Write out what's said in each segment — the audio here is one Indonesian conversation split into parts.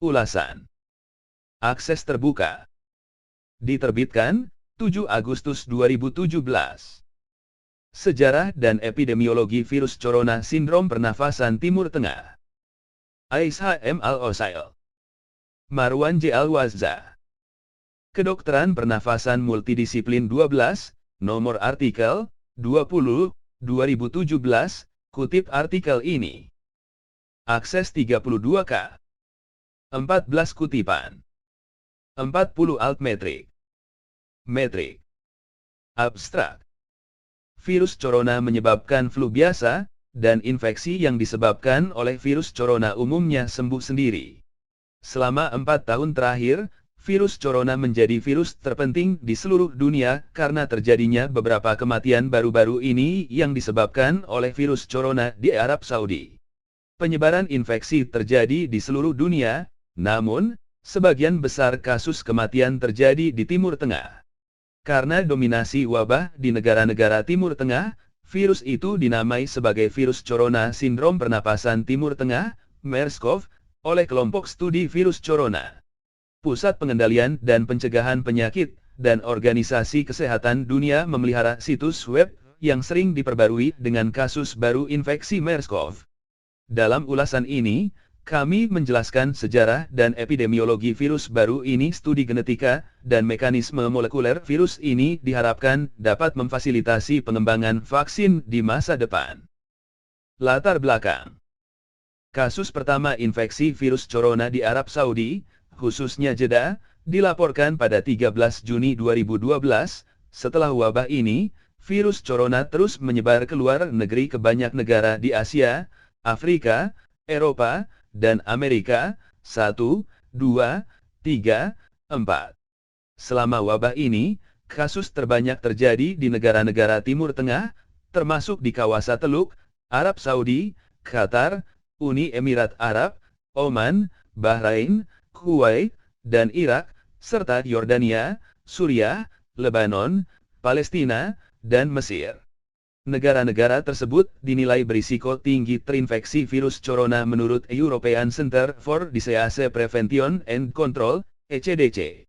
Ulasan. Akses terbuka. Diterbitkan 7 Agustus 2017. Sejarah dan epidemiologi virus corona sindrom pernafasan Timur Tengah. Aisyah M. Al-Osail. Marwan J. Al-Wazza. Kedokteran Pernafasan Multidisiplin 12, nomor artikel 20, 2017, kutip artikel ini. Akses 32K. 14 kutipan. 40 altmetrik. Metrik. Abstrak. Virus corona menyebabkan flu biasa, dan infeksi yang disebabkan oleh virus corona umumnya sembuh sendiri. Selama 4 tahun terakhir, virus corona menjadi virus terpenting di seluruh dunia karena terjadinya beberapa kematian baru-baru ini yang disebabkan oleh virus corona di Arab Saudi. Penyebaran infeksi terjadi di seluruh dunia, namun, sebagian besar kasus kematian terjadi di Timur Tengah. Karena dominasi wabah di negara-negara Timur Tengah, virus itu dinamai sebagai virus corona sindrom pernapasan Timur Tengah, MERS-CoV, oleh kelompok studi virus corona. Pusat Pengendalian dan Pencegahan Penyakit, dan Organisasi Kesehatan Dunia memelihara situs web, yang sering diperbarui dengan kasus baru infeksi MERS-CoV. Dalam ulasan ini, kami menjelaskan sejarah dan epidemiologi virus baru ini. Studi genetika dan mekanisme molekuler virus ini diharapkan dapat memfasilitasi pengembangan vaksin di masa depan. Latar belakang. Kasus pertama infeksi virus corona di Arab Saudi, khususnya Jeddah, dilaporkan pada 13 Juni 2012. Setelah wabah ini, virus corona terus menyebar ke luar negeri ke banyak negara di Asia, Afrika, Eropa, dan Amerika. 1, 2, 3, 4. Selama wabah ini, kasus terbanyak terjadi di negara-negara Timur Tengah, termasuk di kawasan Teluk, Arab Saudi, Qatar, Uni Emirat Arab, Oman, Bahrain, Kuwait, dan Irak, serta Yordania, Suriah, Lebanon, Palestina, dan Mesir. Negara-negara tersebut dinilai berisiko tinggi terinfeksi virus corona menurut European Center for Disease Prevention and Control, ECDC.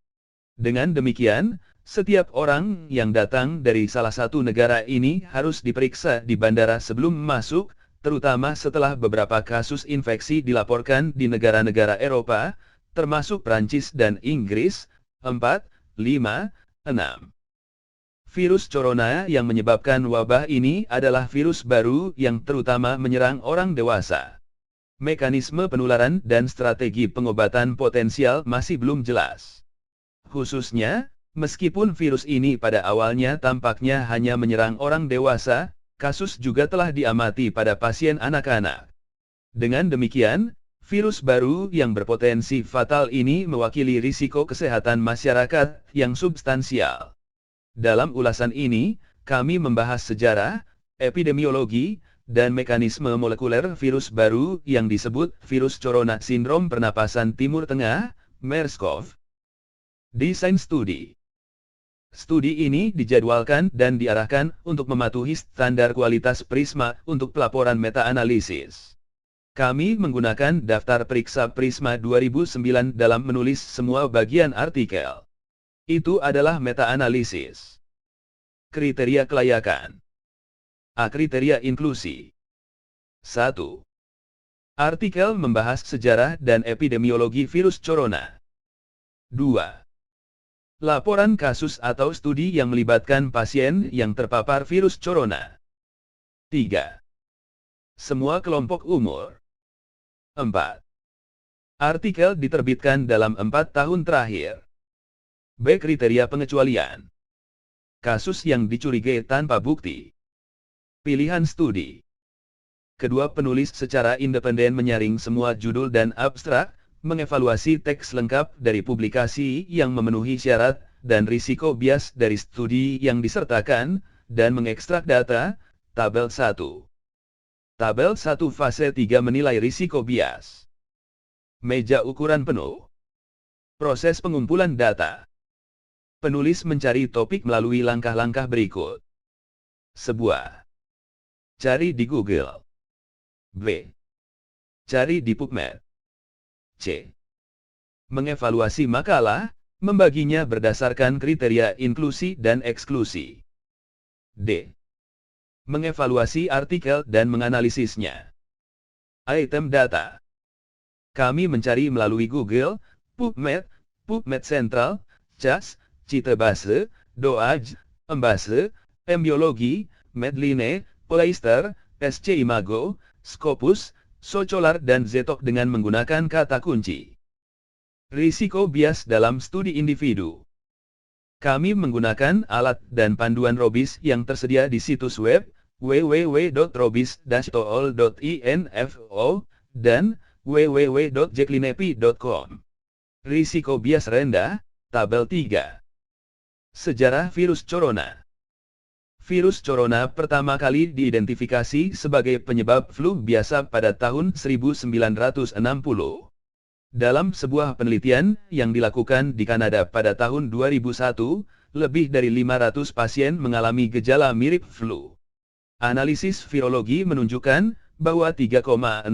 Dengan demikian, setiap orang yang datang dari salah satu negara ini harus diperiksa di bandara sebelum masuk, terutama setelah beberapa kasus infeksi dilaporkan di negara-negara Eropa, termasuk Prancis dan Inggris. 4, 5, 6. Virus corona yang menyebabkan wabah ini adalah virus baru yang terutama menyerang orang dewasa. Mekanisme penularan dan strategi pengobatan potensial masih belum jelas. Khususnya, meskipun virus ini pada awalnya tampaknya hanya menyerang orang dewasa, kasus juga telah diamati pada pasien anak-anak. Dengan demikian, virus baru yang berpotensi fatal ini mewakili risiko kesehatan masyarakat yang substansial. Dalam ulasan ini, kami membahas sejarah, epidemiologi, dan mekanisme molekuler virus baru yang disebut virus corona sindrom pernapasan Timur Tengah, MERS-CoV. Desain studi. Studi ini dijadwalkan dan diarahkan untuk mematuhi standar kualitas Prisma untuk pelaporan meta-analisis. Kami menggunakan daftar periksa Prisma 2009 dalam menulis semua bagian artikel. Itu adalah meta-analisis. Kriteria kelayakan. A. Kriteria inklusi. 1. Artikel membahas sejarah dan epidemiologi virus corona. 2. Laporan kasus atau studi yang melibatkan pasien yang terpapar virus corona. 3. Semua kelompok umur. 4. Artikel diterbitkan dalam 4 tahun terakhir. B. Kriteria pengecualian. Kasus yang dicurigai tanpa bukti. Pilihan studi. Kedua penulis secara independen menyaring semua judul dan abstrak, mengevaluasi teks lengkap dari publikasi yang memenuhi syarat, dan risiko bias dari studi yang disertakan, dan mengekstrak data. Tabel 1. Tabel 1 fase 3 menilai risiko bias. Meja ukuran penuh. Proses pengumpulan data. Penulis mencari topik melalui langkah-langkah berikut. Sebuah. Cari di Google. B. Cari di PubMed. C. Mengevaluasi makalah, membaginya berdasarkan kriteria inklusi dan eksklusi. D. Mengevaluasi artikel dan menganalisisnya. Item data. Kami mencari melalui Google, PubMed, PubMed Central, CAS, Citabase, Doaj, Embase, Embryologi, Medline, Pleister, SC Imago, Scopus, Socolar dan Zetok dengan menggunakan kata kunci. Risiko bias dalam studi individu. Kami menggunakan alat dan panduan Robis yang tersedia di situs web www.robis-tool.info dan www.jaclinepi.com. Risiko bias rendah, tabel 3. Sejarah virus corona. Virus corona pertama kali diidentifikasi sebagai penyebab flu biasa pada tahun 1960. Dalam sebuah penelitian yang dilakukan di Kanada pada tahun 2001, lebih dari 500 pasien mengalami gejala mirip flu. Analisis virologi menunjukkan bahwa 3,6%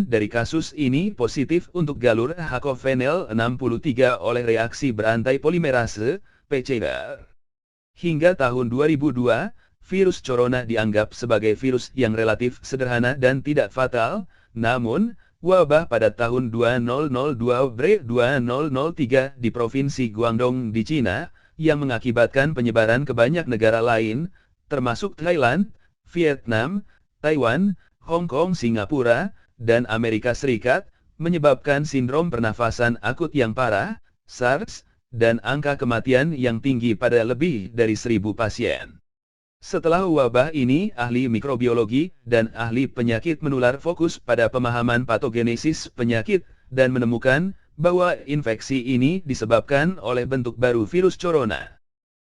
dari kasus ini positif untuk galur H-Covenel 63 oleh reaksi berantai polimerase, PCR. Hingga tahun 2002, virus corona dianggap sebagai virus yang relatif sederhana dan tidak fatal, namun, wabah pada tahun 2002-2003 di Provinsi Guangdong di Cina, yang mengakibatkan penyebaran ke banyak negara lain, termasuk Thailand, Vietnam, Taiwan, Hong Kong, Singapura, dan Amerika Serikat, menyebabkan sindrom pernafasan akut yang parah, SARS, dan angka kematian yang tinggi pada lebih dari 1.000 pasien. Setelah wabah ini, ahli mikrobiologi dan ahli penyakit menular fokus pada pemahaman patogenesis penyakit, dan menemukan bahwa infeksi ini disebabkan oleh bentuk baru virus corona.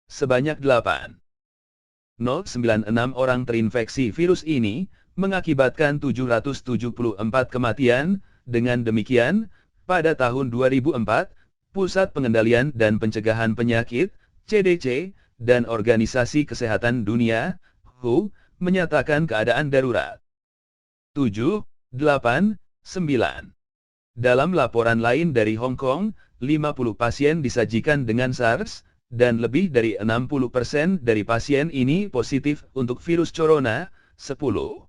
Sebanyak 8,096 orang terinfeksi virus ini, mengakibatkan 774 kematian. Dengan demikian, pada tahun 2004, Pusat Pengendalian dan Pencegahan Penyakit, CDC, dan Organisasi Kesehatan Dunia, WHO, menyatakan keadaan darurat. 7, 8, 9. Dalam laporan lain dari Hong Kong, 50 pasien disajikan dengan SARS, dan lebih dari 60% dari pasien ini positif untuk virus corona. 10.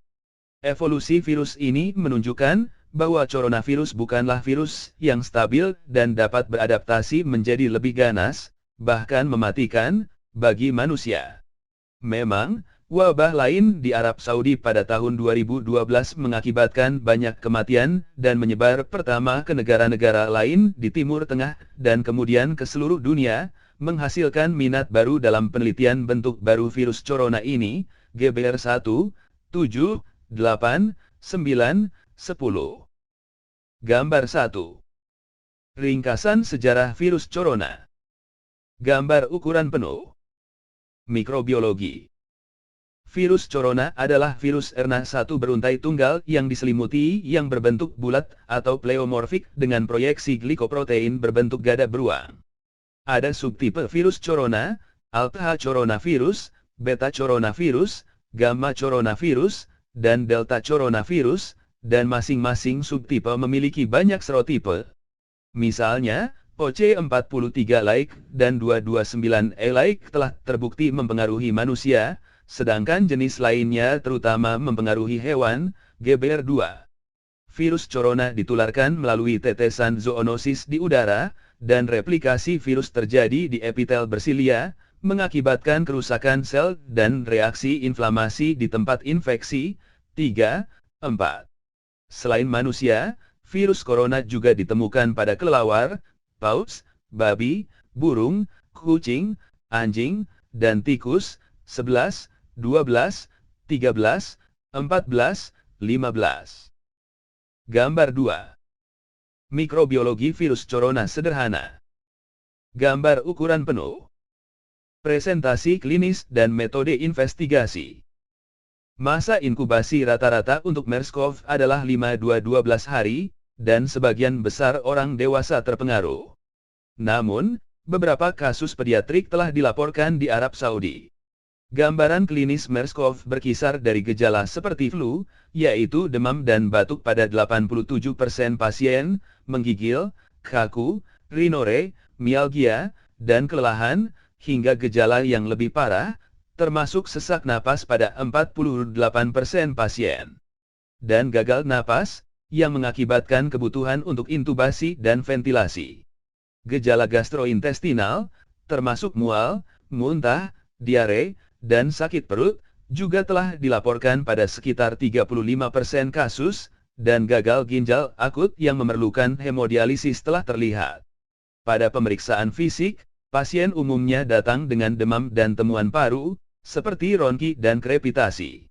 Evolusi virus ini menunjukkan bahwa coronavirus bukanlah virus yang stabil dan dapat beradaptasi menjadi lebih ganas, bahkan mematikan, bagi manusia. Memang, wabah lain di Arab Saudi pada tahun 2012 mengakibatkan banyak kematian dan menyebar pertama ke negara-negara lain di Timur Tengah dan kemudian ke seluruh dunia, menghasilkan minat baru dalam penelitian bentuk baru virus corona ini, GBR1, 7, 8, 9, 10. Gambar 1. Ringkasan sejarah virus corona. Gambar ukuran penuh. Mikrobiologi. Virus corona adalah virus RNA1 beruntai tunggal yang diselimuti yang berbentuk bulat atau pleomorfik dengan proyeksi glikoprotein berbentuk gada beruang. Ada subtipe virus corona, alpha coronavirus, beta coronavirus, gamma coronavirus, dan delta coronavirus, dan masing-masing subtipe memiliki banyak serotipe. Misalnya, OC43-like dan 229E-like telah terbukti mempengaruhi manusia, sedangkan jenis lainnya terutama mempengaruhi hewan, GBR2. Virus corona ditularkan melalui tetesan zoonosis di udara, dan replikasi virus terjadi di epitel bersilia, mengakibatkan kerusakan sel dan reaksi inflamasi di tempat infeksi. 3, 4. Selain manusia, virus corona juga ditemukan pada kelelawar, paus, babi, burung, kucing, anjing, dan tikus. 11, 12, 13, 14, 15. Gambar 2. Mikrobiologi virus corona sederhana. Gambar ukuran penuh. Presentasi klinis dan metode investigasi. Masa inkubasi rata-rata untuk MERS-CoV adalah 5-12 hari, dan sebagian besar orang dewasa terpengaruh. Namun, beberapa kasus pediatrik telah dilaporkan di Arab Saudi. Gambaran klinis MERS-CoV berkisar dari gejala seperti flu, yaitu demam dan batuk pada 87% pasien, menggigil, kaku, rinore, mialgia, dan kelelahan, hingga gejala yang lebih parah, termasuk sesak napas pada 48% pasien. Dan gagal napas, yang mengakibatkan kebutuhan untuk intubasi dan ventilasi. Gejala gastrointestinal, termasuk mual, muntah, diare, dan sakit perut, juga telah dilaporkan pada sekitar 35% kasus, dan gagal ginjal akut yang memerlukan hemodialisis telah terlihat. Pada pemeriksaan fisik, pasien umumnya datang dengan demam dan temuan paru, seperti ronki dan krepitasi.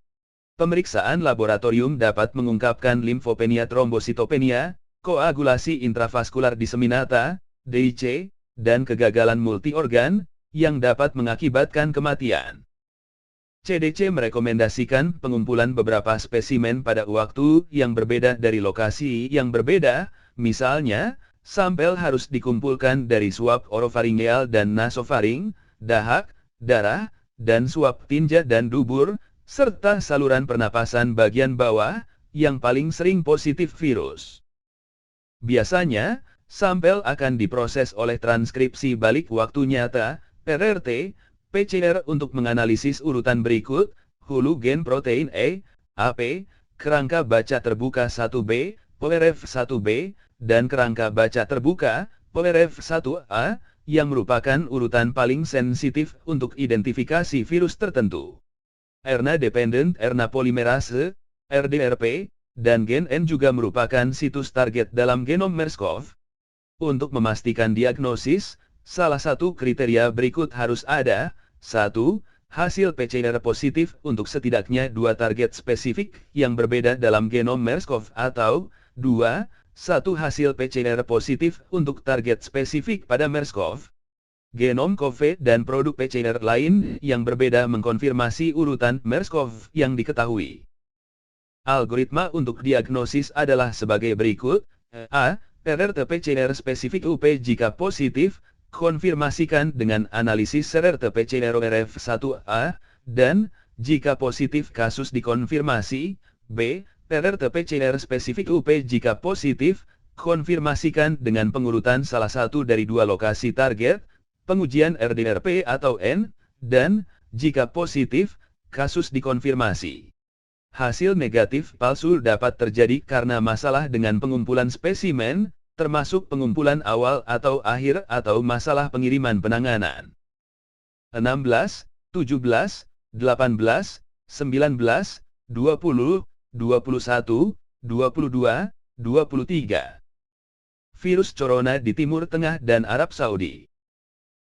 Pemeriksaan laboratorium dapat mengungkapkan limfopenia trombositopenia, koagulasi intravaskular diseminata, DIC, dan kegagalan multiorgan, yang dapat mengakibatkan kematian. CDC merekomendasikan pengumpulan beberapa spesimen pada waktu yang berbeda dari lokasi yang berbeda, misalnya, sampel harus dikumpulkan dari swab orofaringeal dan nasofaring, dahak, darah, dan swab tinja dan dubur, serta saluran pernapasan bagian bawah, yang paling sering positif virus. Biasanya, sampel akan diproses oleh transkripsi balik waktu nyata, RRT, PCR untuk menganalisis urutan berikut, hulu gen protein E, AP, kerangka baca terbuka 1B, POLRF1B, dan kerangka baca terbuka, POLRF1A, yang merupakan urutan paling sensitif untuk identifikasi virus tertentu. RNA-dependent RNA polymerase, RDRP, dan gen N juga merupakan situs target dalam genom MERS-CoV. Untuk memastikan diagnosis, salah satu kriteria berikut harus ada, 1. Hasil PCR positif untuk setidaknya 2 target spesifik yang berbeda dalam genom MERS-CoV atau 2. Satu hasil PCR positif untuk target spesifik pada MERS-CoV. Genom COVID dan produk PCR lain yang berbeda mengkonfirmasi urutan MERS-CoV yang diketahui. Algoritma untuk diagnosis adalah sebagai berikut. A. RRT-PCR spesifik UP jika positif, konfirmasikan dengan analisis RRT-PCR RF1A, dan, jika positif kasus dikonfirmasi. B. RRT-PCR spesifik UP jika positif, konfirmasikan dengan pengurutan salah satu dari 2 lokasi target, pengujian RDRP atau N, dan, jika positif, kasus dikonfirmasi. Hasil negatif palsu dapat terjadi karena masalah dengan pengumpulan spesimen, termasuk pengumpulan awal atau akhir atau masalah pengiriman penanganan. 16, 17, 18, 19, 20, 21, 22, 23. Virus corona di Timur Tengah dan Arab Saudi.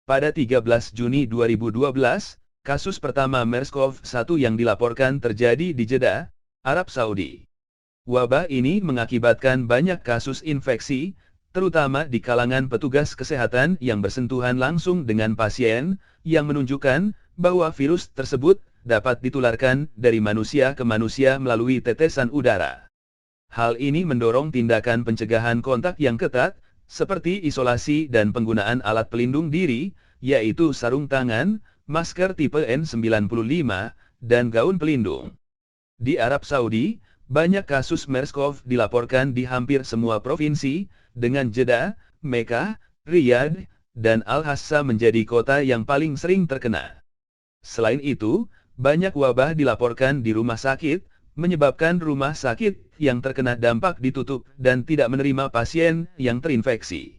Pada 13 Juni 2012, kasus pertama MERS-CoV-1 yang dilaporkan terjadi di Jeddah, Arab Saudi. Wabah ini mengakibatkan banyak kasus infeksi, terutama di kalangan petugas kesehatan yang bersentuhan langsung dengan pasien, yang menunjukkan bahwa virus tersebut dapat ditularkan dari manusia ke manusia melalui tetesan udara. Hal ini mendorong tindakan pencegahan kontak yang ketat, seperti isolasi dan penggunaan alat pelindung diri, yaitu sarung tangan, masker tipe N95, dan gaun pelindung. Di Arab Saudi, banyak kasus MERS-CoV dilaporkan di hampir semua provinsi, dengan Jeddah, Mekah, Riyadh, dan Al-Hassa menjadi kota yang paling sering terkena. Selain itu, banyak wabah dilaporkan di rumah sakit, menyebabkan rumah sakit yang terkena dampak ditutup dan tidak menerima pasien yang terinfeksi.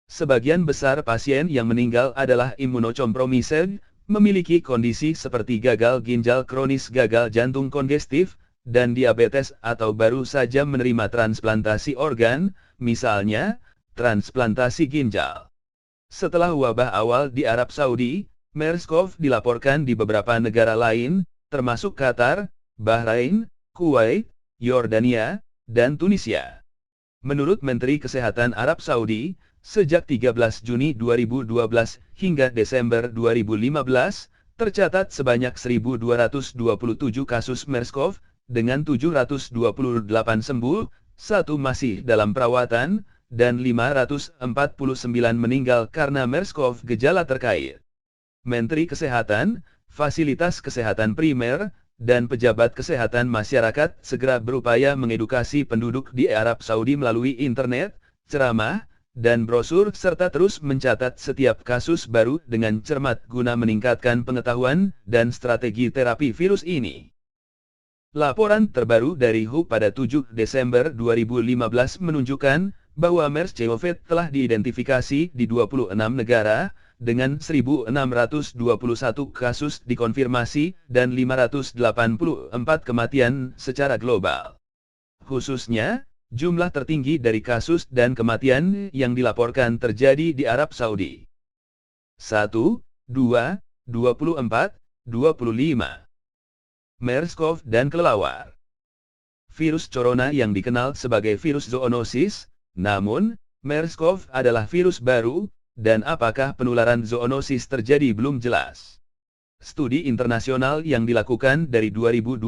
Sebagian besar pasien yang meninggal adalah imunocompromised, memiliki kondisi seperti gagal ginjal kronis, gagal jantung kongestif, dan diabetes atau baru saja menerima transplantasi organ, misalnya, transplantasi ginjal. Setelah wabah awal di Arab Saudi, MERS-CoV dilaporkan di beberapa negara lain, termasuk Qatar, Bahrain, Kuwait, Yordania, dan Tunisia. Menurut Menteri Kesehatan Arab Saudi, sejak 13 Juni 2012 hingga Desember 2015, tercatat sebanyak 1.227 kasus MERS-CoV, dengan 728 sembuh, 1 masih dalam perawatan, dan 549 meninggal karena MERS-CoV gejala terkait. Menteri Kesehatan, Fasilitas Kesehatan Primer, dan pejabat kesehatan masyarakat segera berupaya mengedukasi penduduk di Arab Saudi melalui internet, ceramah, dan brosur serta terus mencatat setiap kasus baru dengan cermat guna meningkatkan pengetahuan dan strategi terapi virus ini. Laporan terbaru dari WHO pada 7 Desember 2015 menunjukkan bahwa MERS-CoV telah diidentifikasi di 26 negara, dengan 1.621 kasus dikonfirmasi dan 584 kematian secara global. Khususnya, jumlah tertinggi dari kasus dan kematian yang dilaporkan terjadi di Arab Saudi. 1, 2, 24, 25. MERS-CoV dan kelelawar. Virus corona yang dikenal sebagai virus zoonosis, namun, MERS-CoV adalah virus baru, dan apakah penularan zoonosis terjadi belum jelas. Studi internasional yang dilakukan dari 2012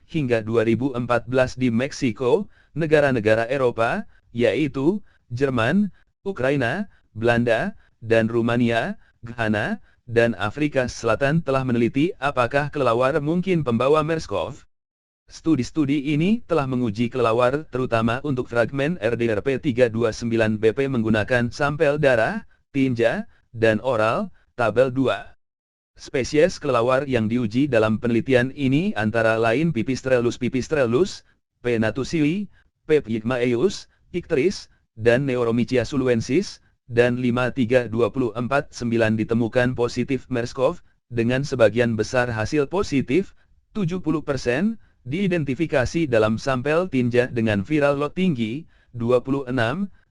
hingga 2014 di Meksiko, negara-negara Eropa, yaitu Jerman, Ukraina, Belanda, dan Rumania, Ghana, dan Afrika Selatan telah meneliti apakah kelelawar mungkin pembawa MERS-CoV. Studi-studi ini telah menguji kelelawar terutama untuk fragmen RDRP329BP menggunakan sampel darah, tinja, dan oral, tabel 2. Spesies kelelawar yang diuji dalam penelitian ini antara lain Pipistrellus pipistrellus, P. natusii, P. pygmaeus, Icteris, dan Neuromycia suluensis, dan 53249 ditemukan positif MERS-CoV, dengan sebagian besar hasil positif, 70%, diidentifikasi dalam sampel tinja dengan viral load tinggi, 26,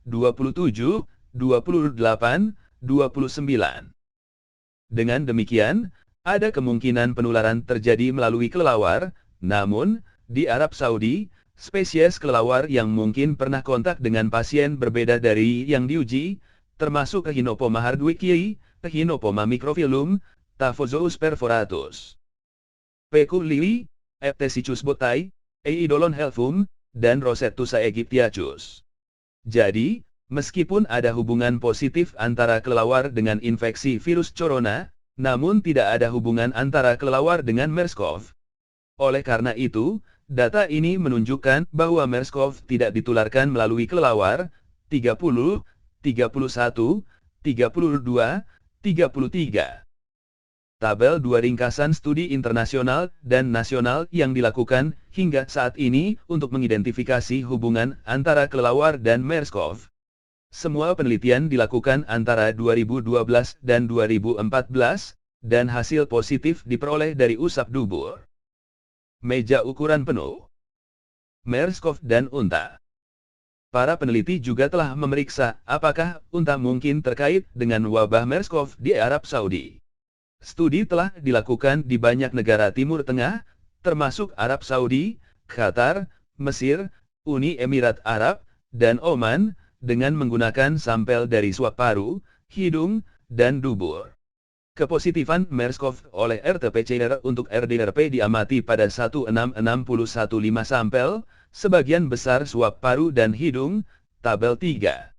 27, 28, 29. Dengan demikian, ada kemungkinan penularan terjadi melalui kelelawar, namun, di Arab Saudi, spesies kelelawar yang mungkin pernah kontak dengan pasien berbeda dari yang diuji, termasuk Echinopoma hardwickii, Echinopoma microphyllum, Taphozous perforatus, P. curlii, Eptesichus botai, Eidolon helfum, dan Rosetusa aegyptiacus. Jadi, meskipun ada hubungan positif antara kelelawar dengan infeksi virus corona, namun tidak ada hubungan antara kelelawar dengan MERS-CoV. Oleh karena itu, data ini menunjukkan bahwa MERS-CoV tidak ditularkan melalui kelelawar. 30, 31, 32, 33. Tabel 2 ringkasan studi internasional dan nasional yang dilakukan hingga saat ini untuk mengidentifikasi hubungan antara kelelawar dan MERS-CoV. Semua penelitian dilakukan antara 2012 dan 2014, dan hasil positif diperoleh dari usap dubur. Meja ukuran penuh. MERS-CoV dan unta. Para peneliti juga telah memeriksa apakah unta mungkin terkait dengan wabah MERS-CoV di Arab Saudi. Studi telah dilakukan di banyak negara Timur Tengah, termasuk Arab Saudi, Qatar, Mesir, Uni Emirat Arab, dan Oman, dengan menggunakan sampel dari suap paru, hidung, dan dubur. Kepositifan MERS-CoV oleh RT-PCR untuk RDRP diamati pada 16615 sampel, sebagian besar suap paru dan hidung, tabel 3.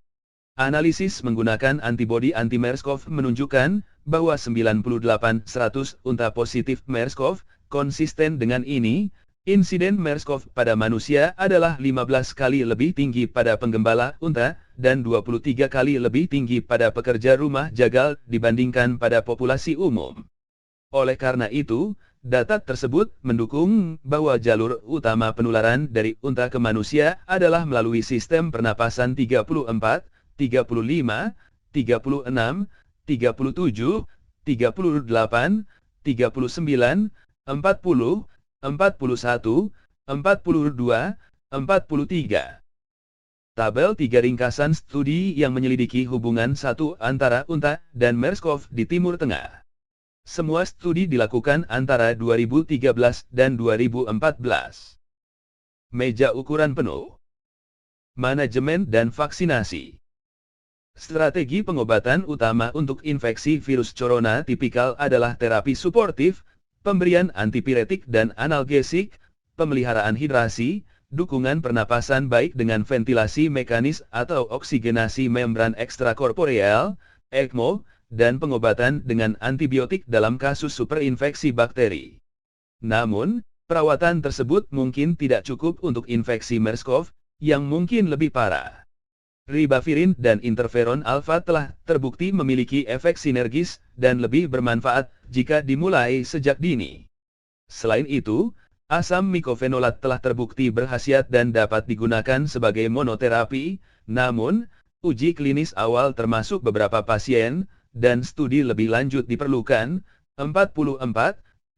Analisis menggunakan antibodi anti-MERS-CoV menunjukkan bahwa 98-100 unta positif MERS-CoV, konsisten dengan ini, insiden MERS-CoV pada manusia adalah 15 kali lebih tinggi pada penggembala unta, dan 23 kali lebih tinggi pada pekerja rumah jagal dibandingkan pada populasi umum. Oleh karena itu, data tersebut mendukung bahwa jalur utama penularan dari unta ke manusia adalah melalui sistem pernapasan 34, 35, 36, 37, 38, 39, 40, 41, 42, 43. Tabel 3 ringkasan studi yang menyelidiki hubungan satu antara unta dan MERS-CoV di Timur Tengah. Semua studi dilakukan antara 2013 dan 2014. Meja ukuran penuh. Manajemen dan vaksinasi. Strategi pengobatan utama untuk infeksi virus corona tipikal adalah terapi suportif, pemberian antipiretik dan analgesik, pemeliharaan hidrasi, dukungan pernapasan baik dengan ventilasi mekanis atau oksigenasi membran ekstrakorporeal, ECMO, dan pengobatan dengan antibiotik dalam kasus superinfeksi bakteri. Namun, perawatan tersebut mungkin tidak cukup untuk infeksi MERS-CoV, yang mungkin lebih parah. Ribavirin dan interferon alfa telah terbukti memiliki efek sinergis dan lebih bermanfaat jika dimulai sejak dini. Selain itu, asam mycophenolate telah terbukti berkhasiat dan dapat digunakan sebagai monoterapi, namun, uji klinis awal termasuk beberapa pasien, dan studi lebih lanjut diperlukan. 44,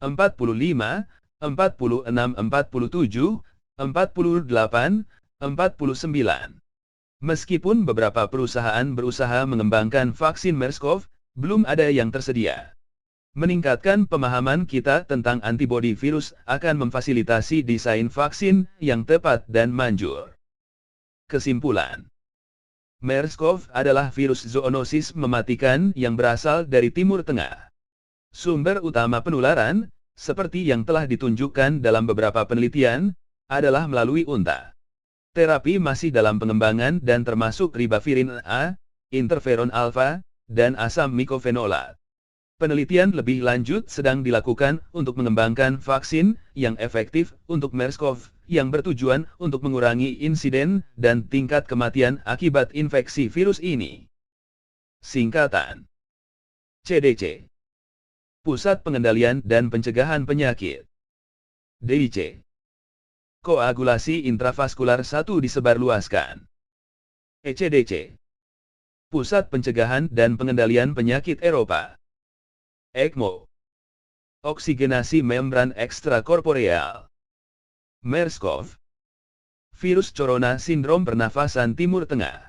45, 46, 47, 48, 49. Meskipun beberapa perusahaan berusaha mengembangkan vaksin MERS-CoV, belum ada yang tersedia. Meningkatkan pemahaman kita tentang antibodi virus akan memfasilitasi desain vaksin yang tepat dan manjur. Kesimpulan: MERS-CoV adalah virus zoonosis mematikan yang berasal dari Timur Tengah. Sumber utama penularan, seperti yang telah ditunjukkan dalam beberapa penelitian, adalah melalui unta. Terapi masih dalam pengembangan dan termasuk ribavirin A, interferon alfa, dan asam mycophenolate. Penelitian lebih lanjut sedang dilakukan untuk mengembangkan vaksin yang efektif untuk MERS-CoV yang bertujuan untuk mengurangi insiden dan tingkat kematian akibat infeksi virus ini. Singkatan: CDC, Pusat Pengendalian dan Pencegahan Penyakit. DIC, koagulasi intravaskular 1 disebarluaskan. ECDC, Pusat Pencegahan dan Pengendalian Penyakit Eropa. ECMO, oksigenasi membran ekstrakorporeal. MERS-CoV, virus corona sindrom pernafasan Timur Tengah.